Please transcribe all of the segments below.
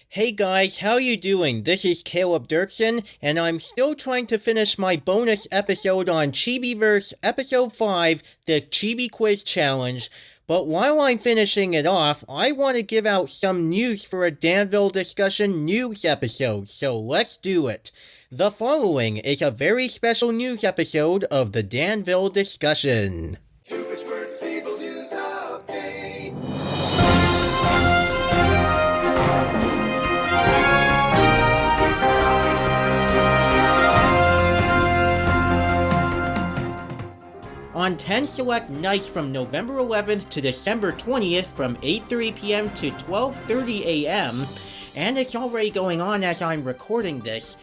Hey guys, how you doing? This is Caleb Dirksen, and I'm still trying to finish my bonus episode on Chibiverse Episode 5, the Chibi Quiz Challenge. But while I'm finishing it off, I want to give out some news for a Danville discussion news episode, so let's do it. The following is a very special news episode of the Danville discussion. On 10 select nights from November 11th to December 20th from 8:30 p.m. to 12:30 a.m., and it's already going on as I'm recording this,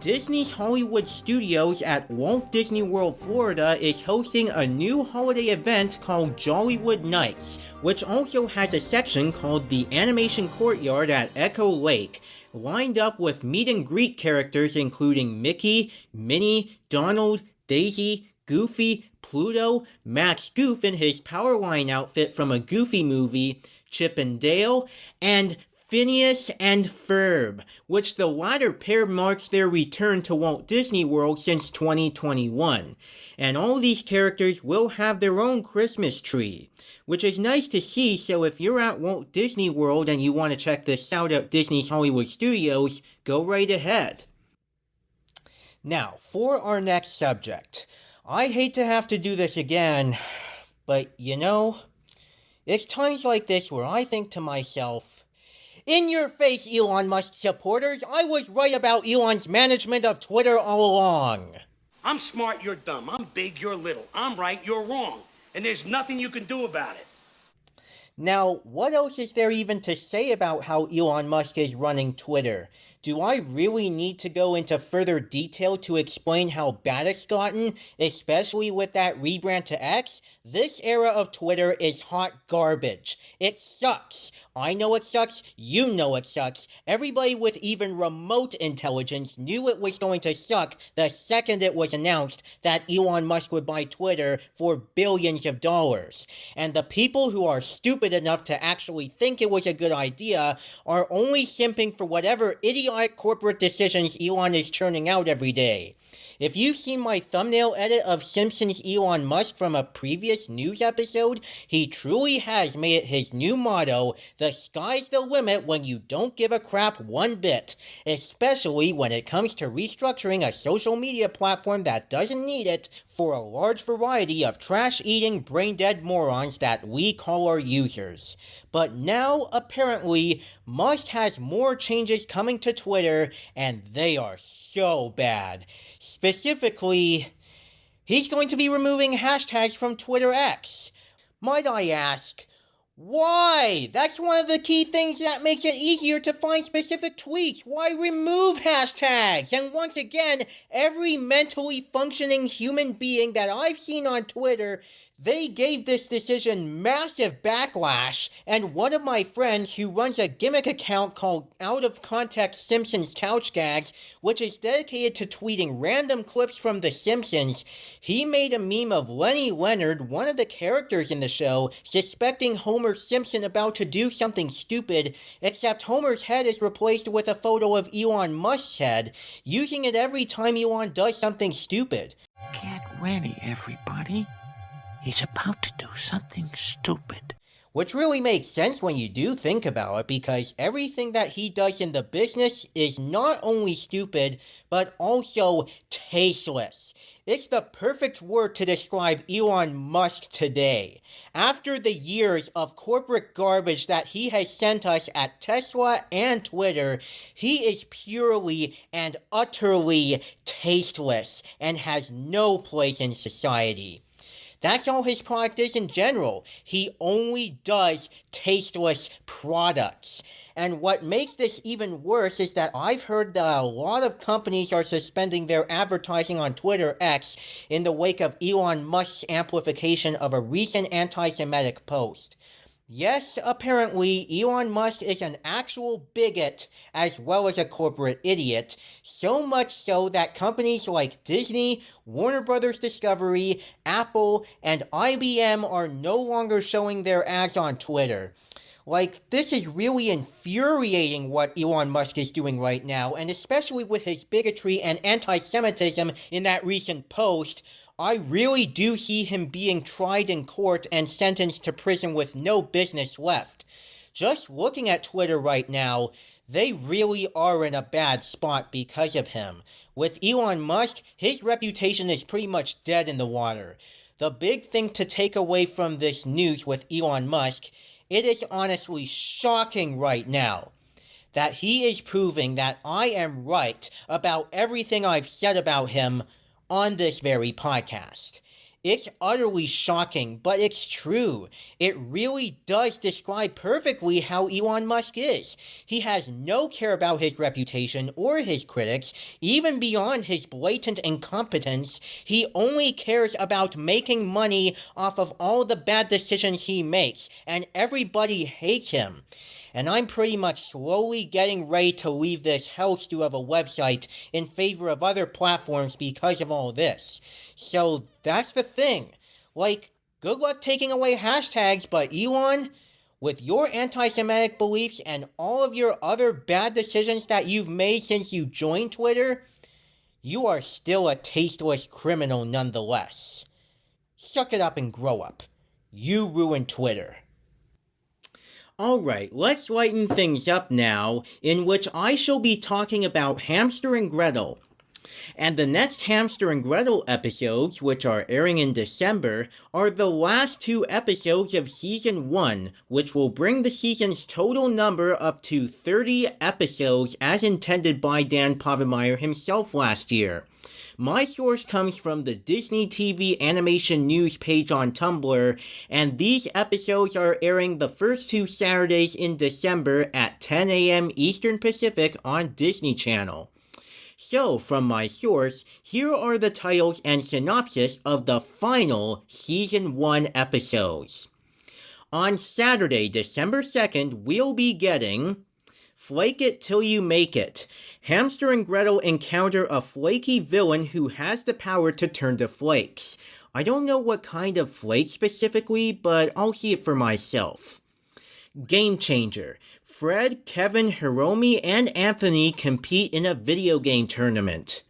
Disney's Hollywood Studios at Walt Disney World, Florida is hosting a new holiday event called Jollywood Nights, which also has a section called the Animation Courtyard at Echo Lake, lined up with meet and greet characters including Mickey, Minnie, Donald, Daisy, Goofy, Pluto, Max Goof in his Powerline outfit from a Goofy movie, Chip and Dale, and Phineas and Ferb, which the latter pair marks their return to Walt Disney World since 2021. And all these characters will have their own Christmas tree, which is nice to see, so if you're at Walt Disney World and you want to check this out at Disney's Hollywood Studios, go right ahead. Now, for our next subject. I hate to have to do this again, but you know, it's times like this where I think to myself, in your face, Elon Musk supporters, I was right about Elon's management of Twitter all along. I'm smart, you're dumb. I'm big, you're little. I'm right, you're wrong. And there's nothing you can do about it. Now, what else is there even to say about how Elon Musk is running Twitter? Do I really need to go into further detail to explain how bad it's gotten, especially with that rebrand to X? This era of Twitter is hot garbage. It sucks. I know it sucks, you know it sucks. Everybody with even remote intelligence knew it was going to suck the second it was announced that Elon Musk would buy Twitter for billions of dollars. And the people who are stupid enough to actually think it was a good idea are only simping for whatever idiotic corporate decisions Elon is churning out every day. If you've seen my thumbnail edit of Simpsons Elon Musk from a previous news episode, he truly has made it his new motto, the sky's the limit when you don't give a crap one bit, especially when it comes to restructuring a social media platform that doesn't need it for a large variety of trash-eating, brain-dead morons that we call our users. But now, apparently, Musk has more changes coming to Twitter, and they are so bad. Specifically, he's going to be removing hashtags from Twitter X. Might I ask, why? That's one of the key things that makes it easier to find specific tweets. Why remove hashtags? And once again, every mentally functioning human being that I've seen on Twitter, they gave this decision massive backlash, and one of my friends who runs a gimmick account called Out of Context Simpsons Couch Gags, which is dedicated to tweeting random clips from The Simpsons, he made a meme of Lenny Leonard, one of the characters in the show, suspecting Homer Simpson about to do something stupid, except Homer's head is replaced with a photo of Elon Musk's head, using it every time Elon does something stupid. Get ready, everybody. He's about to do something stupid. Which really makes sense when you do think about it, because everything that he does in the business is not only stupid, but also tasteless. It's the perfect word to describe Elon Musk today. After the years of corporate garbage that he has sent us at Tesla and Twitter, he is purely and utterly tasteless and has no place in society. That's all his product is in general. He only does tasteless products. And what makes this even worse is that I've heard that a lot of companies are suspending their advertising on Twitter X in the wake of Elon Musk's amplification of a recent anti-Semitic post. Yes, apparently, Elon Musk is an actual bigot as well as a corporate idiot, so much so that companies like Disney, Warner Brothers Discovery, Apple, and IBM are no longer showing their ads on Twitter. Like, this is really infuriating what Elon Musk is doing right now, and especially with his bigotry and anti-Semitism in that recent post, I really do see him being tried in court and sentenced to prison with no business left. Just looking at Twitter right now, they really are in a bad spot because of him. With Elon Musk, his reputation is pretty much dead in the water. The big thing to take away from this news with Elon Musk, it is honestly shocking right now that he is proving that I am right about everything I've said about him on this very podcast. It's utterly shocking, but it's true. It really does describe perfectly how Elon Musk is. He has no care about his reputation or his critics, even beyond his blatant incompetence. He only cares about making money off of all the bad decisions he makes, and everybody hates him. And I'm pretty much slowly getting ready to leave this hellstew of a website in favor of other platforms because of all this. So that's the thing. Like, good luck taking away hashtags, but Elon, with your anti-Semitic beliefs and all of your other bad decisions that you've made since you joined Twitter, you are still a tasteless criminal nonetheless. Suck it up and grow up. You ruined Twitter. Alright, let's lighten things up now, in which I shall be talking about Hamster and Gretel. And the next Hamster and Gretel episodes, which are airing in December, are the last 2 episodes of Season 1, which will bring the season's total number up to 30 episodes as intended by Dan Povenmire himself last year. My source comes from the Disney TV Animation News page on Tumblr, and these episodes are airing the first 2 Saturdays in December at 10 a.m. Eastern Pacific on Disney Channel. So, from my source, here are the titles and synopsis of the final Season 1 episodes. On Saturday, December 2nd, we'll be getting Flake It Till You Make It. Hamster and Gretel encounter a flaky villain who has the power to turn to flakes. I don't know what kind of flake specifically, but I'll see it for myself. Game Changer. Fred, Kevin, Hiromi, and Anthony compete in a video game tournament.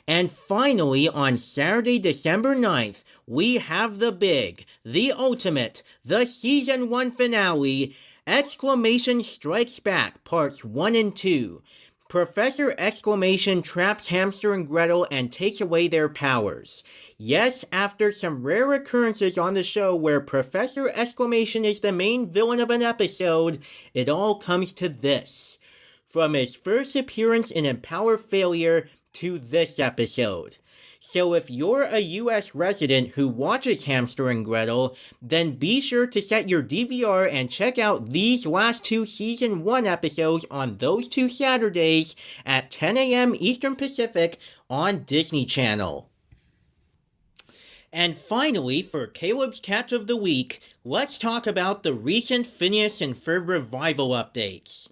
And finally, on Saturday, December 9th, we have the big, the ultimate, the Season 1 finale, Exclamation Strikes Back, Parts 1 and 2. Professor Exclamation traps Hamster and Gretel and takes away their powers. Yes, after some rare occurrences on the show where Professor Exclamation is the main villain of an episode, it all comes to this. From his first appearance in Empower Failure to this episode. So if you're a US resident who watches Hamster and Gretel, then be sure to set your DVR and check out these last 2 Season 1 episodes on those 2 Saturdays at 10 a.m. Eastern Pacific on Disney Channel. And finally, for Caleb's Catch of the Week, let's talk about the recent Phineas and Ferb revival updates.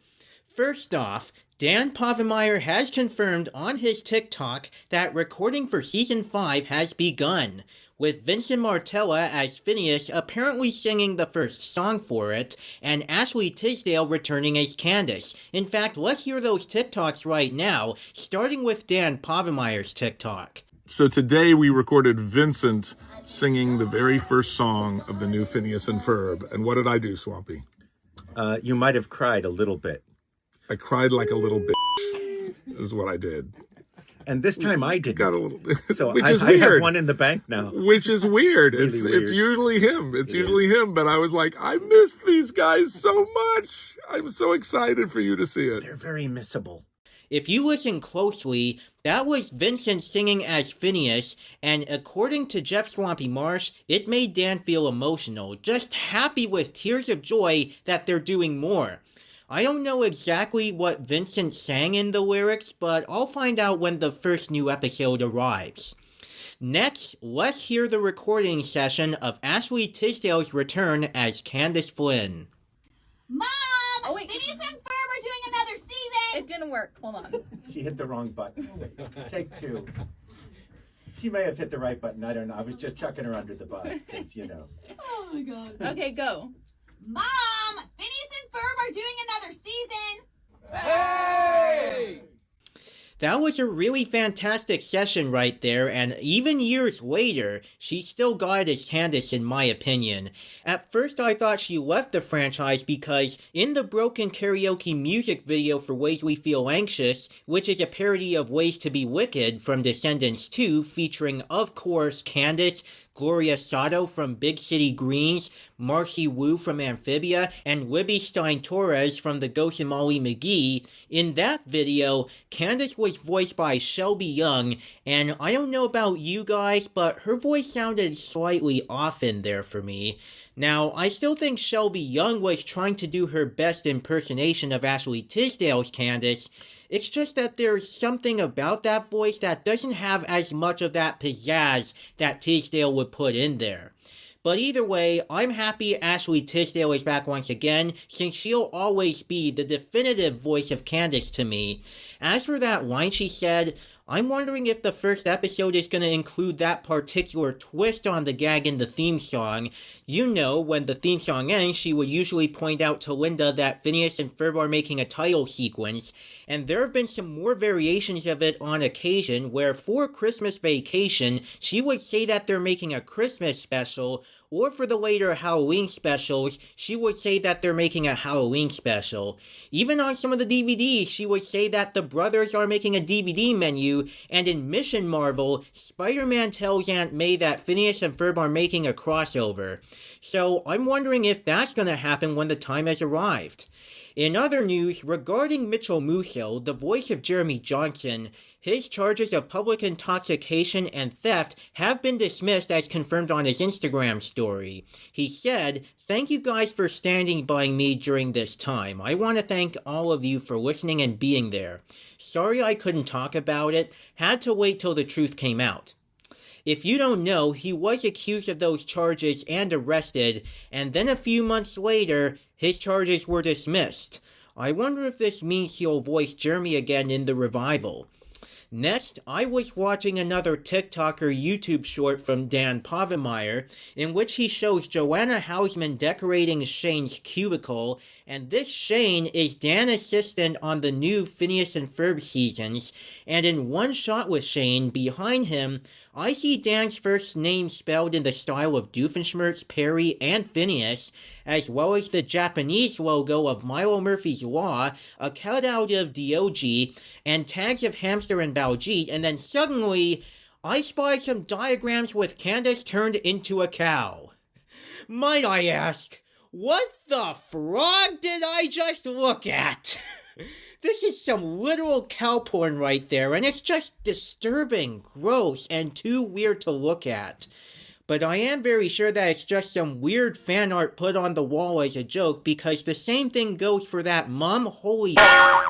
First off, Dan Povenmire has confirmed on his TikTok that recording for Season 5 has begun, with Vincent Martella as Phineas apparently singing the first song for it, and Ashley Tisdale returning as Candace. In fact, let's hear those TikToks right now, starting with Dan Povenmire's TikTok. So today we recorded Vincent singing the very first song of the new Phineas and Ferb. And what did I do, Swampy? You might have cried a little bit. I cried like a little bitch, is what I did. And this time I didn't. Got a little bit. So Which I, is I weird. have one in the bank now. Which is weird. It's really It's weird. usually him. It's usually him. But I was like, I miss these guys so much. I'm so excited for you to see it. They're very missable. If you listen closely, that was Vincent singing as Phineas, and according to Jeff Swampy Marsh, it made Dan feel emotional, just happy with tears of joy that they're doing more. I don't know exactly what Vincent sang in the lyrics, but I'll find out when the first new episode arrives. Next, let's hear the recording session of Ashley Tisdale's return as Candace Flynn. Mom! Oh, wait. Phineas and Ferb are doing another season! It didn't work. Hold on. She hit the wrong button. Take 2. She may have hit the right button. I don't know. I was just chucking her under the bus, because, you know. Oh my god. Okay, go. Mom! Phineas and are doing another season. That was a really fantastic session right there, and even years later, she still got it as Candace in my opinion. At first I thought she left the franchise because in the broken karaoke music video for Ways We Feel Anxious, which is a parody of Ways to Be Wicked from Descendants 2, featuring of course Candace, Gloria Sato from Big City Greens, Marcy Wu from Amphibia, and Libby Stein-Torres from The Ghost of Molly McGee. In that video, Candace was voiced by Shelby Young, and I don't know about you guys, but her voice sounded slightly off in there for me. Now, I still think Shelby Young was trying to do her best impersonation of Ashley Tisdale's Candace. It's just that there's something about that voice that doesn't have as much of that pizzazz that Tisdale would put in there. But either way, I'm happy Ashley Tisdale is back once again, since she'll always be the definitive voice of Candace to me. As for that line she said, I'm wondering if the first episode is going to include that particular twist on the gag in the theme song. You know, when the theme song ends, she would usually point out to Linda that Phineas and Ferb are making a title sequence, and there have been some more variations of it on occasion, where for Christmas Vacation, she would say that they're making a Christmas special, or for the later Halloween specials, she would say that they're making a Halloween special. Even on some of the DVDs, she would say that the brothers are making a DVD menu, and in Mission Marvel, Spider-Man tells Aunt May that Phineas and Ferb are making a crossover. So I'm wondering if that's gonna happen when the time has arrived. In other news, regarding Mitchell Musso, the voice of Jeremy Johnson, his charges of public intoxication and theft have been dismissed as confirmed on his Instagram story. He said, "Thank you guys for standing by me during this time. I want to thank all of you for listening and being there. Sorry I couldn't talk about it. Had to wait till the truth came out." If you don't know, he was accused of those charges and arrested, and then a few months later, his charges were dismissed. I wonder if this means he'll voice Jeremy again in the revival. Next, I was watching another TikToker YouTube short from Dan Povenmire, in which he shows Joanna Hausman decorating Shane's cubicle, and this Shane is Dan's assistant on the new Phineas and Ferb seasons, and in one shot with Shane, behind him, I see Dan's first name spelled in the style of Doofenshmirtz, Perry, and Phineas, as well as the Japanese logo of Milo Murphy's Law, a cutout of Diogi, and tags of Hamster and Baljeet, and then suddenly, I spied some diagrams with Candace turned into a cow. Might I ask, what the frog did I just look at? This is some literal cow porn right there, and it's just disturbing, gross, and too weird to look at. But I am very sure that it's just some weird fan art put on the wall as a joke, because the same thing goes for that Mom Holy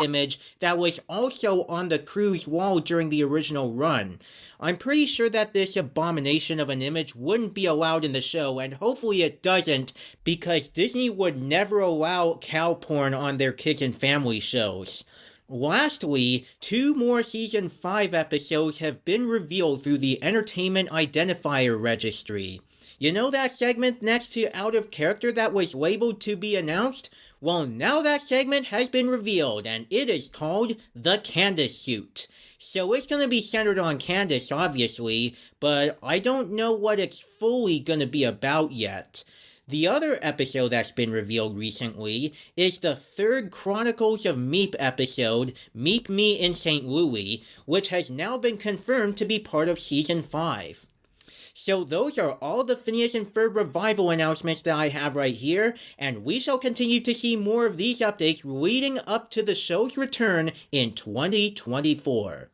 image that was also on the crew's wall during the original run. I'm pretty sure that this abomination of an image wouldn't be allowed in the show, and hopefully it doesn't, because Disney would never allow cow porn on their kids and family shows. Lastly, 2 more Season 5 episodes have been revealed through the Entertainment Identifier Registry. You know that segment next to Out of Character that was labeled to be announced? Well, now that segment has been revealed, and it is called The Candace Suit. So it's gonna be centered on Candace, obviously, but I don't know what it's fully gonna be about yet. The other episode that's been revealed recently is the 3rd Chronicles of Meep episode, Meep Me in St. Louis, which has now been confirmed to be part of Season 5. So those are all the Phineas and Ferb revival announcements that I have right here, and we shall continue to see more of these updates leading up to the show's return in 2024.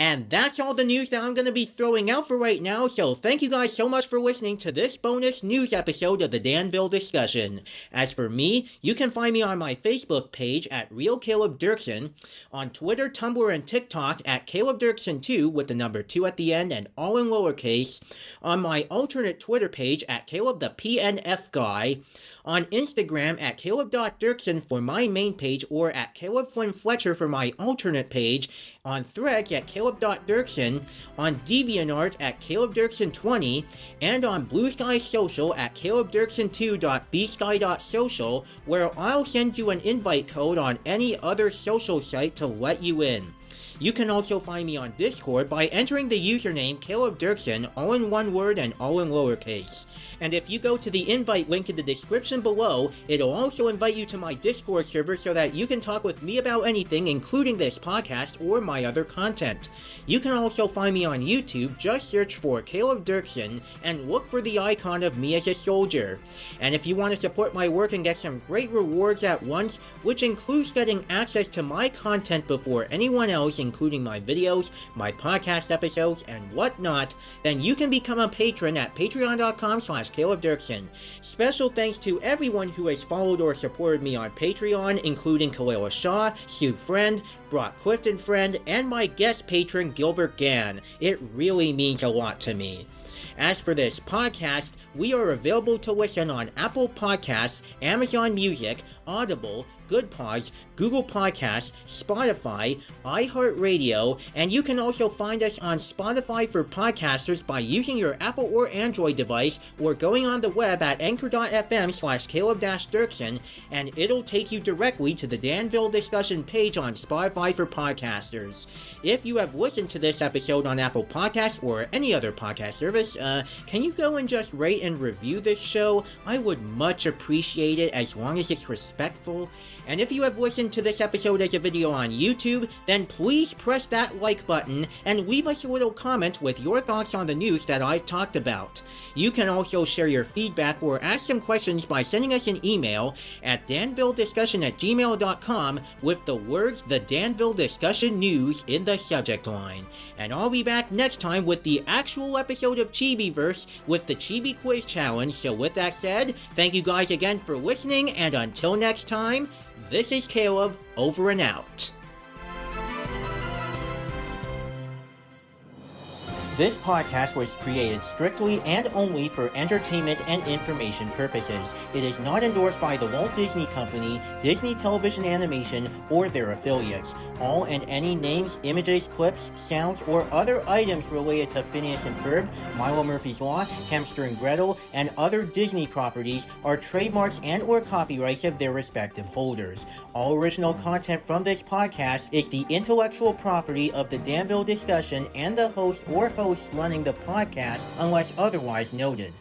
And that's all the news that I'm going to be throwing out for right now, so thank you guys so much for listening to this bonus news episode of the Danville Discussion. As for me, you can find me on my Facebook page at Real Caleb Dirksen, on Twitter, Tumblr, and TikTok at Caleb Dirksen2 with the number 2 at the end and all in lowercase, on my alternate Twitter page at Caleb the PNF Guy, on Instagram at Caleb.Dirksen for my main page or at Caleb Flynn Fletcher for my alternate page, on Threads at Caleb caleb.dirksen, on DeviantArt at calebdirksen20, and on Blue Sky Social at calebdirksen2.bsky.social, where I'll send you an invite code on any other social site to let you in. You can also find me on Discord by entering the username Caleb Dirksen, all in one word and all in lowercase. And if you go to the invite link in the description below, it'll also invite you to my Discord server so that you can talk with me about anything, including this podcast or my other content. You can also find me on YouTube, just search for Caleb Dirksen and look for the icon of me as a soldier. And if you want to support my work and get some great rewards at once, which includes getting access to my content before anyone else, including my videos, my podcast episodes, and whatnot, then you can become a patron at patreon.com/Caleb Dirksen. Special thanks to everyone who has followed or supported me on Patreon, including Kalela Shaw, Sue Friend, Brock Clifton Friend, and my guest patron Gilbert Gann. It really means a lot to me. As for this podcast, we are available to listen on Apple Podcasts, Amazon Music, Audible, Good Pods, Google Podcasts, Spotify, iHeartRadio, and you can also find us on Spotify for podcasters by using your Apple or Android device or going on the web at anchor.fm/Caleb-Dirksen, and it'll take you directly to the Danville discussion page on Spotify for podcasters. If you have listened to this episode on Apple Podcasts or any other podcast service, can you go and just rate and review this show? I would much appreciate it as long as it's respectful. And if you have listened to this episode as a video on YouTube, then please press that like button and leave us a little comment with your thoughts on the news that I've talked about. You can also share your feedback or ask some questions by sending us an email at danvillediscussion@gmail.com with the words "The Danville Discussion News" in the subject line. And I'll be back next time with the actual episode of Chibiverse with the Chibi Quiz Challenge. So with that said, thank you guys again for listening, and until next time, this is Caleb, over and out. This podcast was created strictly and only for entertainment and information purposes. It is not endorsed by the Walt Disney Company, Disney Television Animation, or their affiliates. All and any names, images, clips, sounds, or other items related to Phineas and Ferb, Milo Murphy's Law, Hamster and Gretel, and other Disney properties are trademarks and or copyrights of their respective holders. All original content from this podcast is the intellectual property of the Danville Discussion and the host or hosts running the podcast, unless otherwise noted.